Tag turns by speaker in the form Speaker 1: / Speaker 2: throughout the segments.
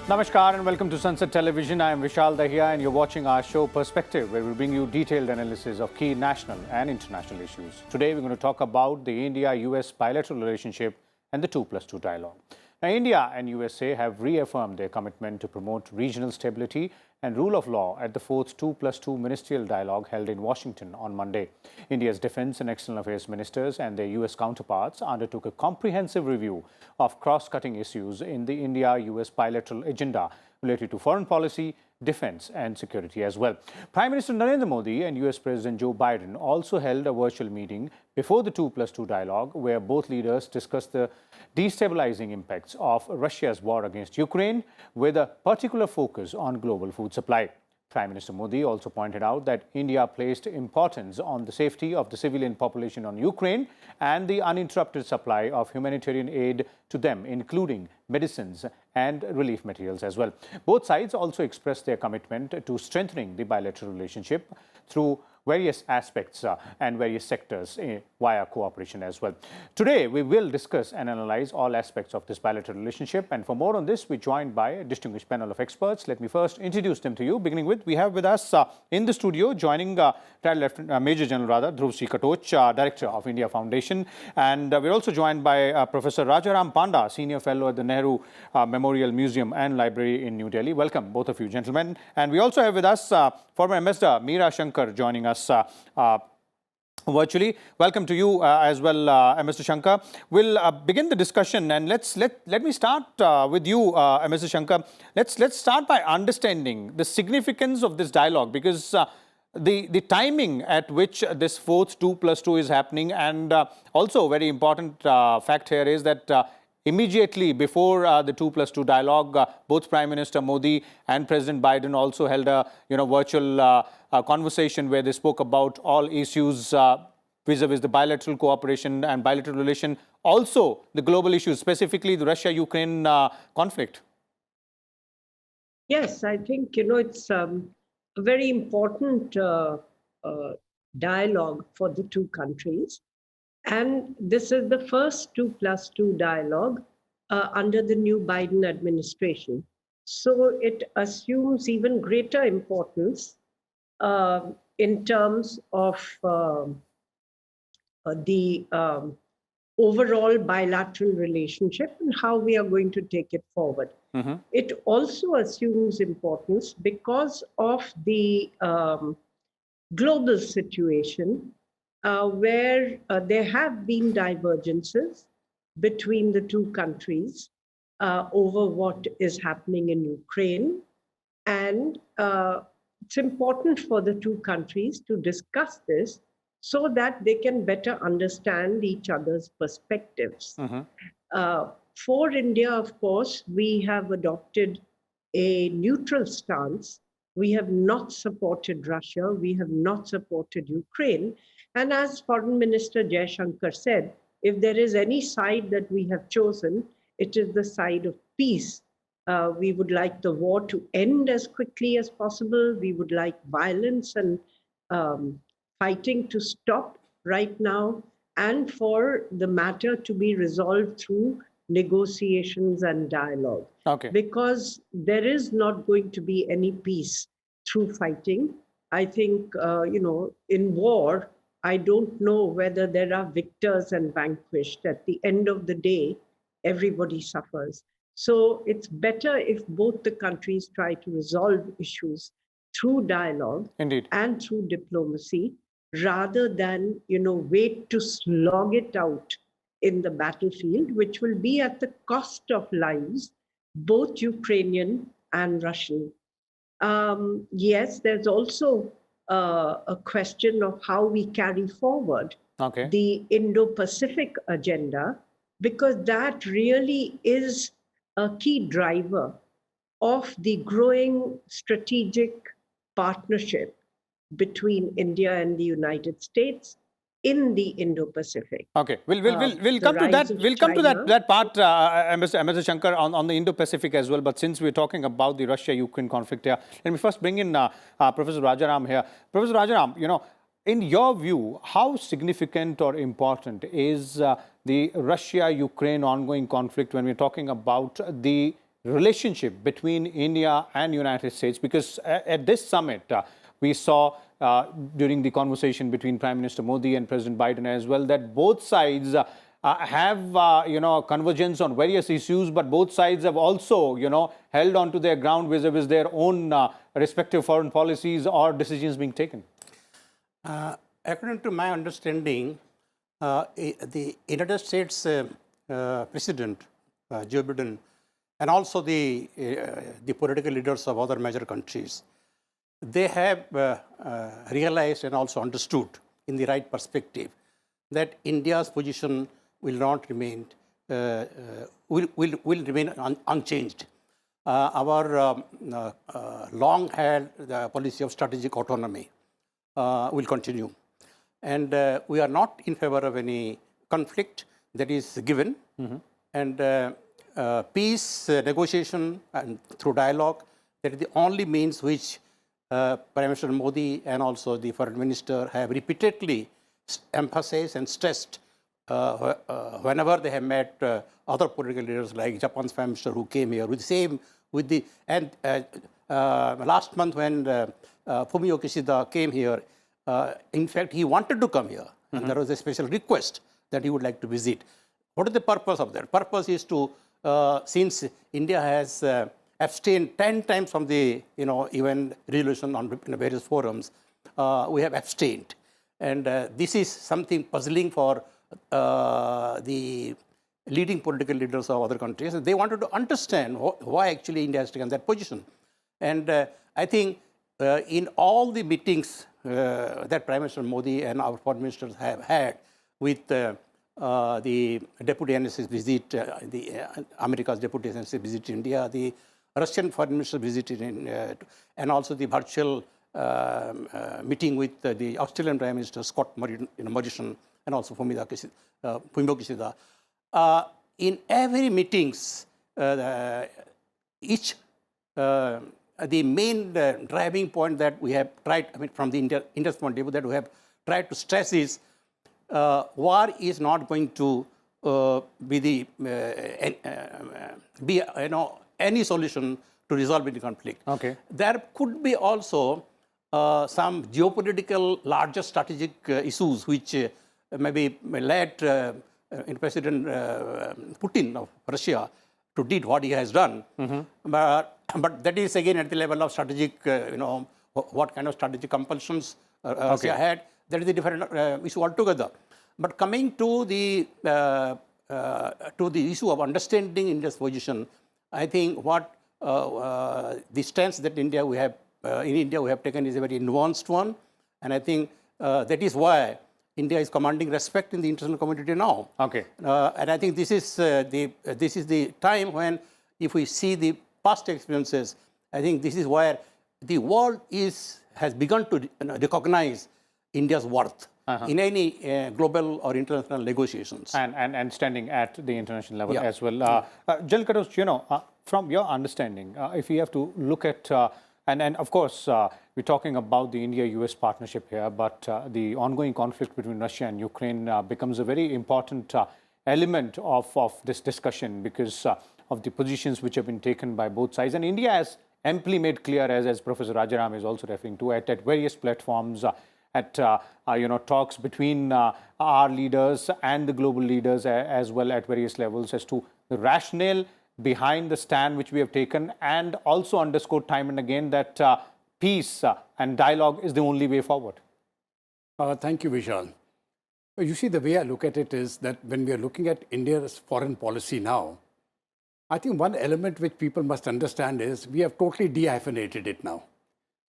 Speaker 1: Namaskar and welcome to Sansad Television. I am Vishal Dahiya and you're watching our show Perspective, where we bring you detailed analysis of key national and international issues. Today we're going to talk about the India-US bilateral relationship and the 2+2 dialogue. Now, India and USA have reaffirmed their commitment to promote regional stability and rule of law at the 4th 2+2 Ministerial Dialogue held in Washington on Monday. India's Defense and External Affairs ministers and their US counterparts undertook a comprehensive review of cross-cutting issues in the India-US bilateral agenda related to foreign policy, defense and security as well. Prime Minister Narendra Modi and US President Joe Biden also held a virtual meeting before the 2+2 dialogue, where both leaders discussed the destabilizing impacts of Russia's war against Ukraine, with a particular focus on global food supply. Prime Minister Modi also pointed out that India placed importance on the safety of the civilian population on Ukraine and the uninterrupted supply of humanitarian aid to them, including medicines and relief materials as well. Both sides also expressed their commitment to strengthening the bilateral relationship through various aspects and various sectors via cooperation as well. Today, we will discuss and analyze all aspects of this bilateral relationship. And for more on this, we're joined by a distinguished panel of experts. Let me first introduce them to you, beginning with, we have with us in the studio, joining Major General Dhruv C. Katoch, Director of India Foundation. And we're also joined by Professor Rajaram Panda, Senior Fellow at the Nehru Memorial Museum and Library in New Delhi. Welcome, both of you gentlemen. And we also have with us former Ambassador Meera Shankar joining us virtually. Welcome to you as well, Mr. Shankar. We'll begin the discussion, and let me start with you, Mr. Shankar. Let's start by understanding the significance of this dialogue, because the timing at which this 4th 2+2 is happening, and also a very important fact here is that immediately before the 2+2 dialogue, both Prime Minister Modi and President Biden also held a virtual conversation where they spoke about all issues vis-a-vis the bilateral cooperation and bilateral relation, also the global issues, specifically the Russia-Ukraine conflict.
Speaker 2: Yes, I think, it's a very important dialogue for the two countries. And this is the first 2+2 dialogue under the new Biden administration. So it assumes even greater importance in terms of the overall bilateral relationship and how we are going to take it forward. Mm-hmm. It also assumes importance because of the global situation where there have been divergences between the two countries over what is happening in Ukraine. And it's important for the two countries to discuss this so that they can better understand each other's perspectives. Mm-hmm. For India, of course, we have adopted a neutral stance. We have not supported Russia. We have not supported Ukraine. And as Foreign Minister Jaishankar said, if there is any side that we have chosen, it is the side of peace. We would like the war to end as quickly as possible. We would like violence and fighting to stop right now, and for the matter to be resolved through negotiations and dialogue. Okay. Because there is not going to be any peace through fighting. I think, in war, I don't know whether there are victors and vanquished. At the end of the day, everybody suffers. So it's better if both the countries try to resolve issues through dialogue. Indeed. And through diplomacy, rather than, wait to slog it out in the battlefield, which will be at the cost of lives, both Ukrainian and Russian. Yes, there's also a question of how we carry forward the Indo-Pacific agenda, because that really is a key driver of the growing strategic partnership between India and the United States in the Indo-Pacific. Okay, we'll come to that. We'll come to that part, Mr. Shankar, on the Indo-Pacific as well. But since we're talking about the Russia-Ukraine conflict here, let me first bring in Professor Rajaram here. Professor Rajaram, in your view, how significant or important is the Russia-Ukraine ongoing conflict when we're talking about the
Speaker 1: relationship between India and United States? Because at this summit, we saw during the conversation between Prime Minister Modi and President Biden as well that both sides have convergence on various issues, but both sides have also held on to their ground vis-a-vis their own respective foreign policies or decisions being taken.
Speaker 3: According to my understanding, the United States President Joe Biden and also the political leaders of other major countries, they have realized and also understood in the right perspective that India's position will not remain will remain unchanged. Our long-held policy of strategic autonomy will continue, and we are not in favor of any conflict that is given, and peace negotiation and through dialogue, that is the only means which Prime Minister Modi and also the Foreign Minister have repeatedly emphasized and stressed whenever they have met other political leaders like Japan's Prime Minister who came here last month when Fumio Kishida came here, in fact he wanted to come here and there was a special request that he would like to visit. What is the purpose of that? Purpose is to since India has abstained 10 times from the UN resolution on various forums, we have abstained, and this is something puzzling for the leading political leaders of other countries. They wanted to understand why actually India has taken that position, and I think in all the meetings that Prime Minister Modi and our foreign ministers have had with the deputy NSS visit, America's deputy NSS visit to India, the Russian foreign minister visited and also the virtual meeting with the Australian Prime Minister Scott Morrison and also Fumio Kishida. In every meetings, the main driving point that we have tried, from the India's point of view, that we have tried to stress is war is not going to be any solution to resolve any conflict.
Speaker 1: Okay.
Speaker 3: There could be also some geopolitical larger strategic issues which maybe led President Putin of Russia to did what he has done. But that is again at the level of strategic, what kind of strategic compulsions Russia had. That is a different issue altogether. But coming to the issue of understanding India's position, I think what the stance that in India we have taken is a very nuanced one, and I think that is why India is commanding respect in the international community now.
Speaker 1: Okay.
Speaker 3: And I think this is the time when, if we see the past experiences, I think this is where the world has begun to recognize India's worth in any global or international negotiations.
Speaker 1: And standing at the international level as well. General Kadosh, from your understanding, if we have to look at, and of course, we're talking about the India-US partnership here, but the ongoing conflict between Russia and Ukraine becomes a very important element of this discussion because of the positions which have been taken by both sides. And India has amply made clear, as Professor Rajaram is also referring to, at various platforms, at talks between our leaders and the global leaders as well at various levels as to the rationale behind the stand which we have taken, and also underscored time and again that peace and dialogue is the only way forward.
Speaker 4: Thank you, Vishal. You see, the way I look at it is that when we are looking at India's foreign policy now, I think one element which people must understand is we have totally de-hyphenated it now.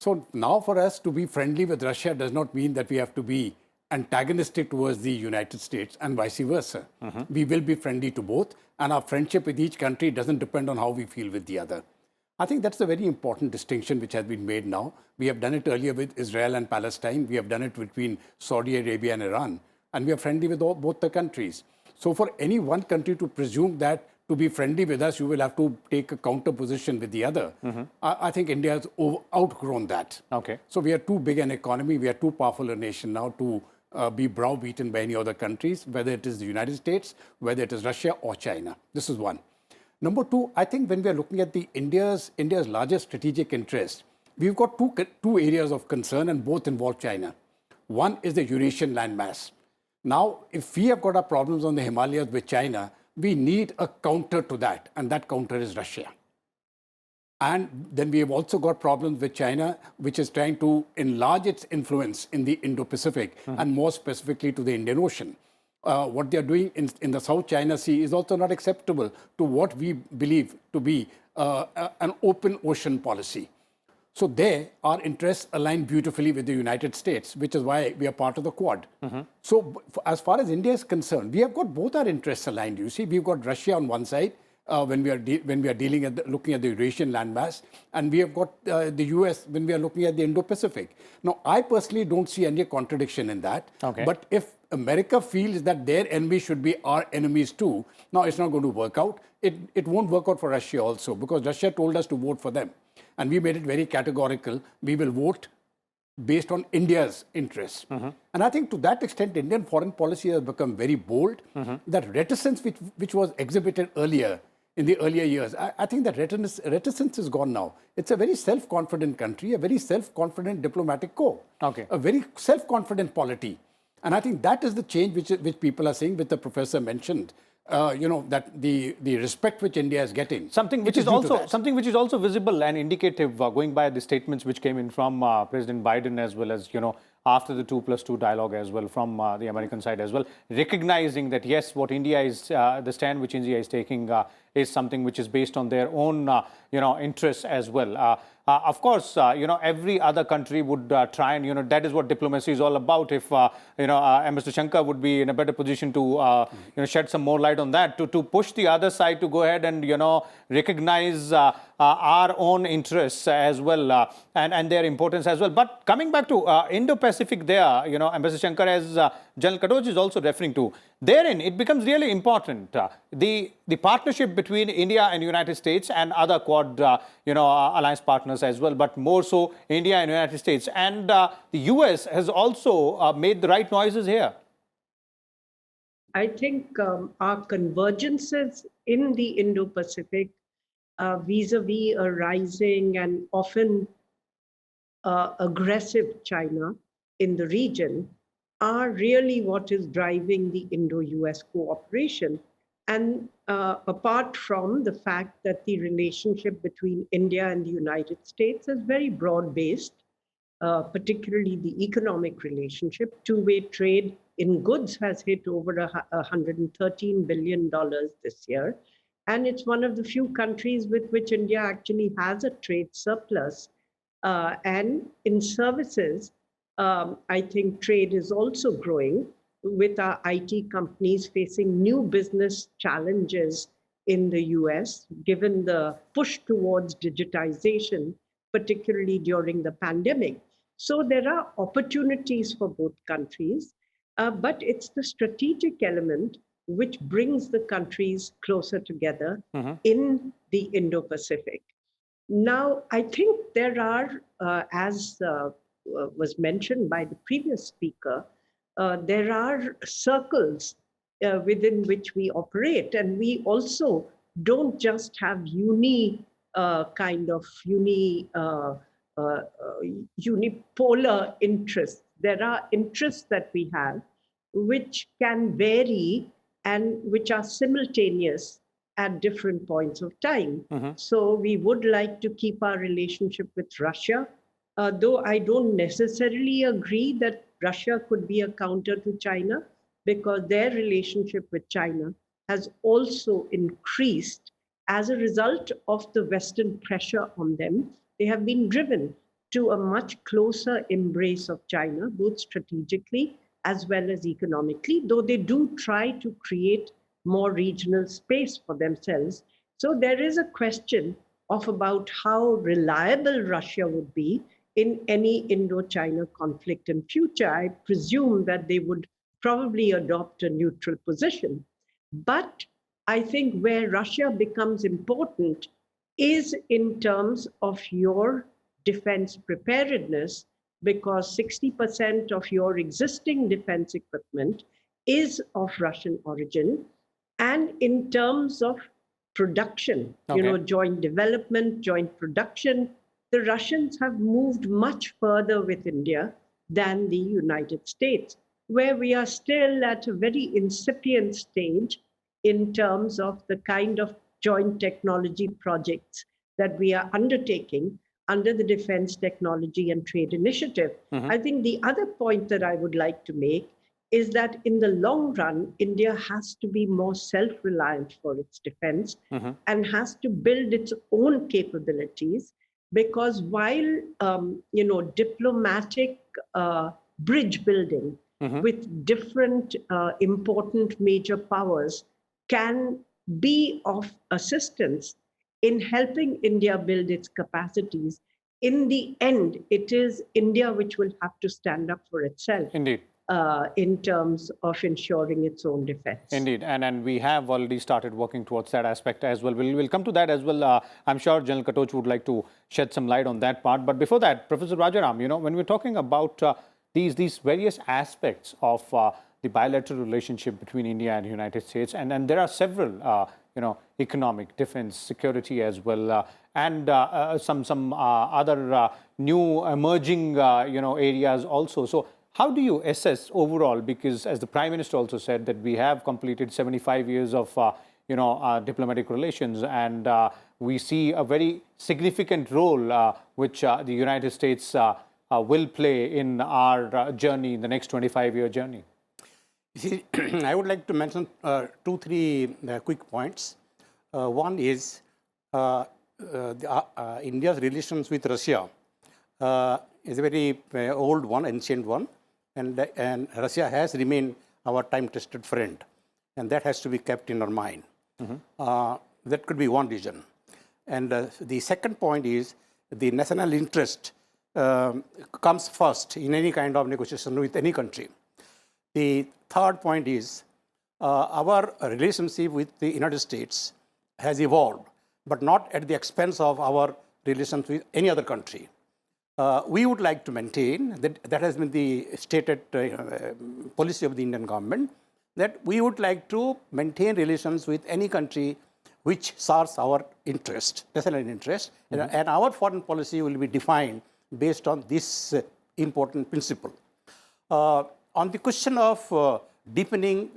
Speaker 4: So now for us to be friendly with Russia does not mean that we have to be antagonistic towards the United States and vice versa. We will be friendly to both, and our friendship with each country doesn't depend on how we feel with the other. I think that's a very important distinction which has been made now. We have done it earlier with Israel and Palestine. We have done it between Saudi Arabia and Iran, and we are friendly with both the countries. So for any one country to presume that to be friendly with us, you will have to take a counter position with the other. I think India has outgrown that.
Speaker 1: Okay.
Speaker 4: So we are too big an economy, we are too powerful a nation now to be browbeaten by any other countries, whether it is the United States, whether it is Russia or China. This is one. Number two, I think when we are looking at the India's largest strategic interest, we've got two areas of concern, and both involve China. One is the Eurasian landmass. Now, if we have got our problems on the Himalayas with China, we need a counter to that, and that counter is Russia. And then we have also got problems with China, which is trying to enlarge its influence in the Indo-Pacific, and more specifically to the Indian Ocean. What they are doing in the South China Sea is also not acceptable to what we believe to be an open ocean policy. So there, our interests align beautifully with the United States, which is why we are part of the Quad. So as far as India is concerned, we have got both our interests aligned. You see, we've got Russia on one side, when we are looking at the Eurasian landmass, and we have got the US when we are looking at the Indo-Pacific. Now, I personally don't see any contradiction in that.
Speaker 1: Okay.
Speaker 4: But if America feels that their enemies should be our enemies too, now it's not going to work out. It won't work out for Russia also, because Russia told us to vote for them. And we made it very categorical. We will vote based on India's interests. And I think to that extent, Indian foreign policy has become very bold. That reticence which was exhibited earlier, in the earlier years, I think that reticence is gone now. It's a very self-confident country, a very self-confident diplomatic corps, a very self-confident polity. And I think that is the change which people are seeing, which the professor mentioned. That the respect which India is getting.
Speaker 1: Something which is also visible and indicative, going by the statements which came in from President Biden, as well as after the 2+2 dialogue as well from the American side as well, recognizing that yes, what India is, the stand which India is taking is something which is based on their own interests as well. Of course, every other country would try and, that is what diplomacy is all about. If, Mr. Shankar would be in a better position to, shed some more light on that, to push the other side to go ahead and, recognize our own interests as well, and their importance as well. But coming back to Indo-Pacific there, Ambassador Shankar, as General Kadoj is also referring to, therein it becomes really important, the partnership between India and United States and other Quad, alliance partners as well, but more so India and United States. And the US has also made the right noises here.
Speaker 2: I think our convergences in the Indo-Pacific vis-a-vis a rising and often aggressive China in the region are really what is driving the Indo-US cooperation. And apart from the fact that the relationship between India and the United States is very broad-based, particularly the economic relationship, two-way trade in goods has hit over $113 billion this year. And it's one of the few countries with which India actually has a trade surplus. And in services, I think trade is also growing, with our IT companies facing new business challenges in the US, given the push towards digitization, particularly during the pandemic. So there are opportunities for both countries, but it's the strategic element which brings the countries closer together in the Indo-Pacific. Now, I think there are, as was mentioned by the previous speaker, there are circles within which we operate, and we also don't just have unipolar interests. There are interests that we have which can vary and which are simultaneous at different points of time. So we would like to keep our relationship with Russia, though I don't necessarily agree that Russia could be a counter to China, because their relationship with China has also increased as a result of the Western pressure on them. They have been driven to a much closer embrace of China, both strategically as well as economically, though they do try to create more regional space for themselves. So there is a question of about how reliable Russia would be in any Indo-China conflict in future. I presume that they would probably adopt a neutral position. But I think where Russia becomes important is in terms of your defense preparedness, because 60% of your existing defense equipment is of Russian origin, and in terms of production,
Speaker 1: Okay.
Speaker 2: joint development, joint production, the Russians have moved much further with India than the United States, where we are still at a very incipient stage in terms of the kind of joint technology projects that we are undertaking under the Defense Technology and Trade Initiative. I think the other point that I would like to make is that in the long run, India has to be more self-reliant for its defense and has to build its own capabilities, because while diplomatic bridge building with different important major powers can be of assistance in helping India build its capacities, in the end, it is India which will have to stand up for itself.
Speaker 1: Indeed.
Speaker 2: In terms of ensuring its own defense.
Speaker 1: Indeed, and we have already started working towards that aspect as well. We'll come to that as well. I'm sure General Katoch would like to shed some light on that part. But before that, Professor Rajaram, when we're talking about these various aspects of the bilateral relationship between India and the United States, and there are several, economic, defense, security as well, and some other new emerging, areas also. So how do you assess overall, because as the Prime Minister also said that we have completed 75 years of diplomatic relations, and we see a very significant role which the United States will play in our journey, in the next 25-year journey?
Speaker 3: See, I would like to mention 2-3 quick points. One is India's relations with Russia is a very old one, ancient one. And Russia has remained our time-tested friend, and that has to be kept in our mind. That could be one reason. And the second point is the national interest comes first in any kind of negotiation with any country. The third point is our relationship with the United States has evolved, but not at the expense of our relations with any other country. We would like to maintain, that has been the stated policy of the Indian government, that we would like to maintain relations with any country which serves our interest, national interest, and our foreign policy will be defined based on this important principle. On the question of deepening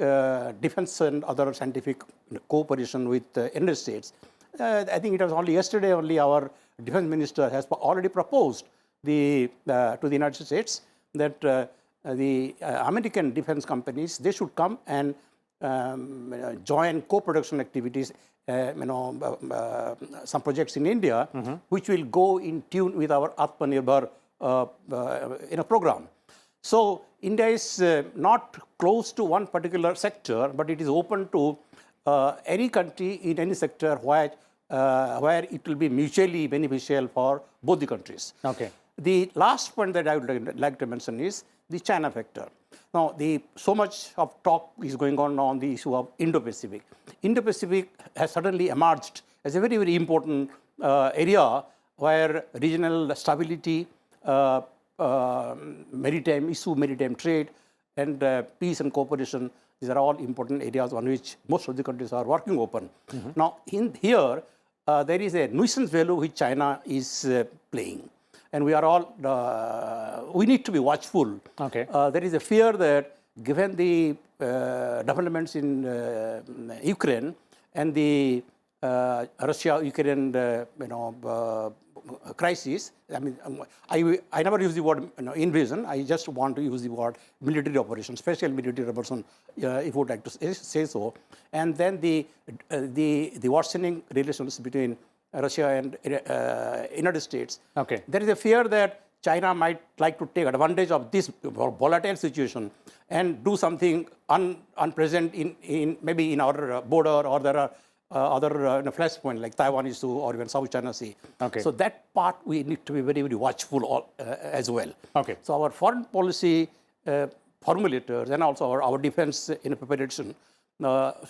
Speaker 3: defense and other scientific cooperation with the United States, I think it was only yesterday our defense minister has already proposed to the United States that the American defense companies, they should come and join co-production activities, some projects in India, which will go in tune with our Atmanirbhar program. So India is not close to one particular sector, but it is open to any country in any sector where it will be mutually beneficial for both the countries.
Speaker 1: Okay.
Speaker 3: The last point that I would like to mention is the China factor. Now, so much of talk is going on the issue of Indo-Pacific. Indo-Pacific has suddenly emerged as a very, very important area where regional stability, maritime trade, and peace and cooperation, these are all important areas on which most of the countries are working open. Now, here, there is a nuisance value which China is playing. And we are all, we need to be watchful.
Speaker 1: Okay.
Speaker 3: There is a fear that given the developments in Ukraine and the Russia-Ukraine crisis, I mean, I never use the word invasion. I just want to use the word military operation, special military operation, if you would like to say so. And then the worsening relations between Russia and United States.
Speaker 1: Okay.
Speaker 3: There is a fear that China might like to take advantage of this volatile situation and do something unpresent in maybe in our border, or there are other flashpoints like Taiwan issue or even South China Sea.
Speaker 1: Okay.
Speaker 3: So that part we need to be very, very watchful as well.
Speaker 1: Okay.
Speaker 3: So our foreign policy formulators and also our defense preparation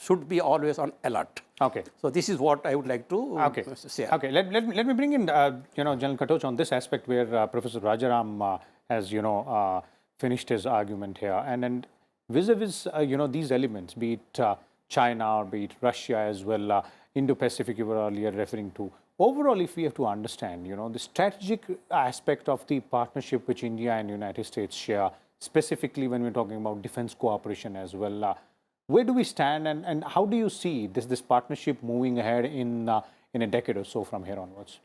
Speaker 3: should be always on alert.
Speaker 1: Okay.
Speaker 3: So this is what I would like to say.
Speaker 1: Okay. Let me bring in General Katoch on this aspect where Professor Rajaram has finished his argument here, and then vis-a-vis these elements, be it China or be it Russia as well, Indo-Pacific you were earlier referring to. Overall, if we have to understand, the strategic aspect of the partnership which India and United States share, specifically when we're talking about defense cooperation as well, where do we stand, and how do you see this partnership moving ahead in a decade or so from here onwards?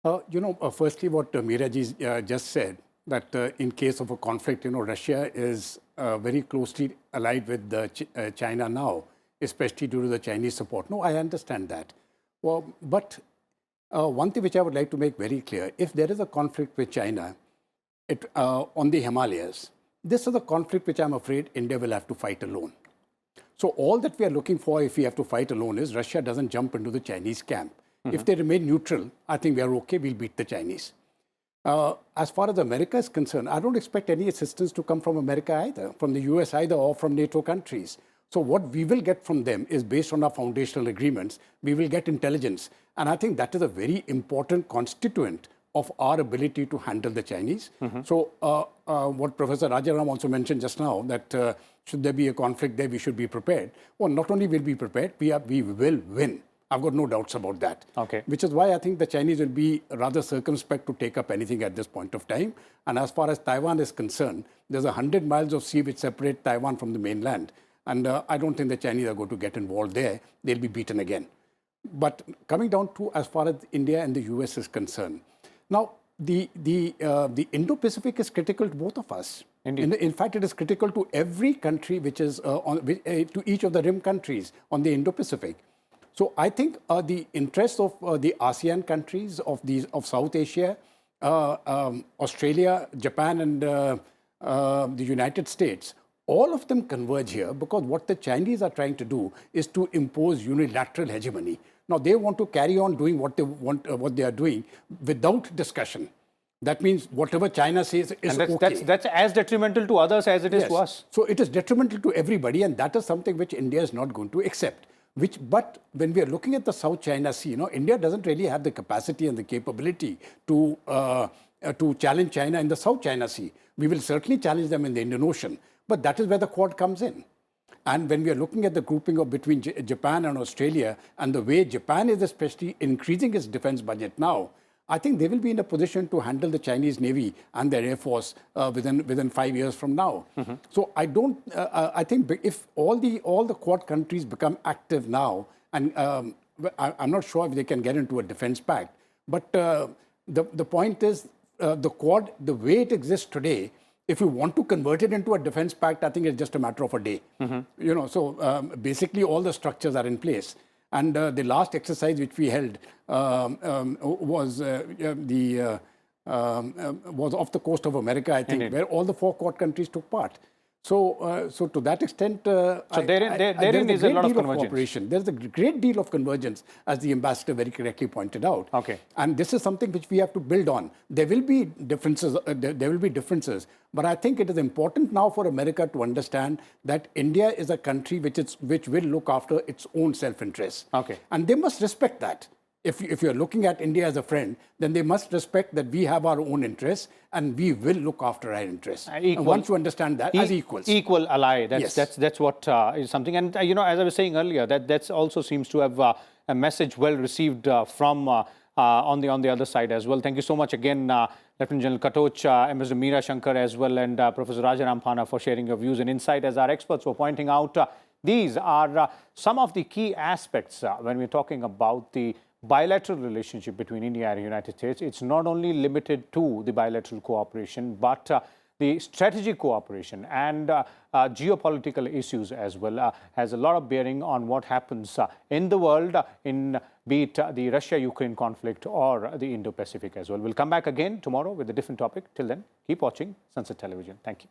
Speaker 4: Firstly, what Meeraji just said, that in case of a conflict, Russia is very closely allied with China now, especially due to the Chinese support. No, I understand that. Well, but one thing which I would like to make very clear, if there is a conflict with China on the Himalayas, this is a conflict which I'm afraid India will have to fight alone. So all that we are looking for if we have to fight alone is Russia doesn't jump into the Chinese camp. If they remain neutral, I think we are okay, we'll beat the Chinese. As far as America is concerned, I don't expect any assistance to come from America either, from the US either, or from NATO countries. So what we will get from them is based on our foundational agreements. We will get intelligence. And I think that is a very important constituent of our ability to handle the Chinese. So what Professor Rajaram also mentioned just now, that should there be a conflict there, we should be prepared. Well, not only will we be prepared, we will win. I've got no doubts about that.
Speaker 1: Okay.
Speaker 4: Which is why I think the Chinese will be rather circumspect to take up anything at this point of time. And as far as Taiwan is concerned, there's 100 miles of sea which separate Taiwan from the mainland. And I don't think the Chinese are going to get involved there. They'll be beaten again. But coming down to as far as India and the US is concerned, now the Indo-Pacific is critical to both of us. In fact, it is critical to every country which is to each of the rim countries on the Indo-Pacific. So I think the interests of the ASEAN countries of South Asia, Australia, Japan, and the United States, all of them converge here, because what the Chinese are trying to do is to impose unilateral hegemony. Now they want to carry on doing what they are doing without discussion. That means whatever China says is okay.
Speaker 1: That's as detrimental to others as it is to us.
Speaker 4: So it is detrimental to everybody, and that is something which India is not going to accept. But when we are looking at the South China Sea, India doesn't really have the capacity and the capability to challenge China in the South China Sea. We will certainly challenge them in the Indian Ocean, but that is where the Quad comes in. And when we are looking at the grouping of between Japan and Australia, and the way Japan is especially increasing its defense budget now, I think they will be in a position to handle the Chinese Navy and their Air Force within 5 years from now. So I think if all the Quad countries become active now, and I'm not sure if they can get into a defense pact, but the point is the Quad, the way it exists today, if you want to convert it into a defense pact, I think it's just a matter of a day. So basically all the structures are in place. And the last exercise which we held was off the coast of America, I think, where all the 4 Quad countries took part. So to that extent,
Speaker 1: therein is a lot of convergence.
Speaker 4: There's a great deal of convergence, as the ambassador very correctly pointed out.
Speaker 1: Okay.
Speaker 4: And this is something which we have to build on. There will be differences, but I think it is important now for America to understand that India is a country which will look after its own self-interest.
Speaker 1: Okay.
Speaker 4: And they must respect that. If you're looking at India as a friend, then they must respect that we have our own interests and we will look after our interests. And once you understand that, as equals.
Speaker 1: Equal ally.
Speaker 4: Yes.
Speaker 1: That's what is something. And, as I was saying earlier, that also seems to have a message well received from on the other side as well. Thank you so much again, Lieutenant General Katoch, Ambassador Meera Shankar as well, and Professor Rajaram Phana for sharing your views and insight. As our experts were pointing out, these are some of the key aspects when we're talking about the bilateral relationship between India and the United States. It's not only limited to the bilateral cooperation, but the strategic cooperation and geopolitical issues as well has a lot of bearing on what happens in the world, in be it the Russia-Ukraine conflict or the Indo-Pacific as well. We'll come back again tomorrow with a different topic. Till then, keep watching Sansad Television. Thank you.